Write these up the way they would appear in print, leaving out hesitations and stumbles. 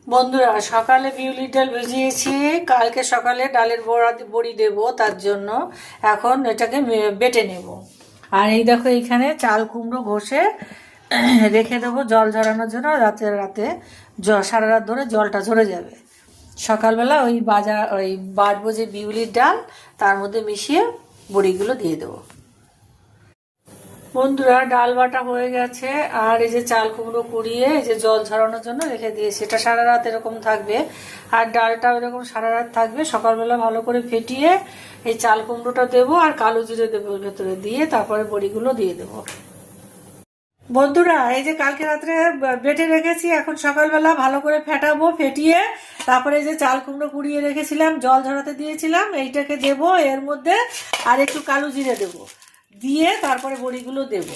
বন্ধুরা, সকালে বিউলির ডাল ভিজিয়েছি। কালকে সকালে ডালের বড়ি দেব, তার জন্য এখন এটাকে বেটে নেব। আর এই দেখো, এইখানে চাল কুমড়ো ঘষে রেখে দেবো জল ঝরানোর জন্য। রাতে রাতে সারা রাত ধরে জলটা ঝরে যাবে। সকালবেলা ওই বাটবো যে বিউলির ডাল, তার মধ্যে মিশিয়ে বড়িগুলো দিয়ে দেবো। বন্ধুরা, ডাল বাটা হয়ে গেছে। আর এই যে চাল কুমড়ো কুড়িয়ে এই যে জল ঝরানোর জন্য রেখে দিয়েছি, এটা সারা রাত এরকম থাকবে। আর ডালটাও এরকম সারা রাত থাকবে। সকালবেলা ভালো করে ফেটিয়ে এই চাল কুমড়োটা দেবো আর কালো জিরে দেবো ভেতরে, দিয়ে তারপরে বড়িগুলো দিয়ে দেবো। বন্ধুরা, এই যে কালকে রাত্রে বেটে রেখেছি, এখন সকালবেলা ভালো করে ফেটাবো। ফেটিয়ে তারপরে এই যে চাল কুমড়ো কুড়িয়ে রেখেছিলাম, জল ঝরাতে দিয়েছিলাম, এইটাকে দেবো এর মধ্যে। আর একটু কালো জিরে দেবো, দিয়ে তারপরে বড়িগুলো দেবো।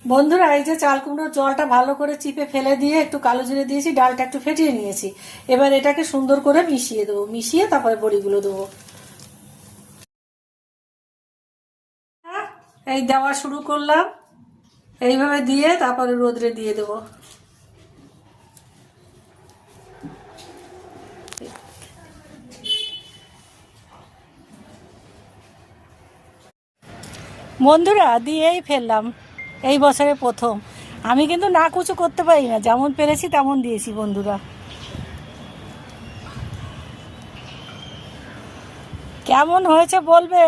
বন্ধুরা, এই যে চাল কুমড়োর জলটা ভালো করে চিপে ফেলে দিয়ে একটু কালো জিরে দিয়েছি, ডালটা একটু ফেটিয়ে নিয়েছি। এবার এটাকে সুন্দর করে মিশিয়ে দেবো, মিশিয়ে তারপরে বড়িগুলো দেবো। এই দেওয়া শুরু করলাম, এইভাবে দিয়ে তারপরে রোদ্রে দিয়ে দেবো। বন্ধুরা, দিয়েই ফেললাম, এই বছরে প্রথম। আমি কিন্তু না কুচু করতে পারি না, যেমন পেরেছি তেমন দিয়েছি। বন্ধুরা, কেমন হয়েছে বলবে।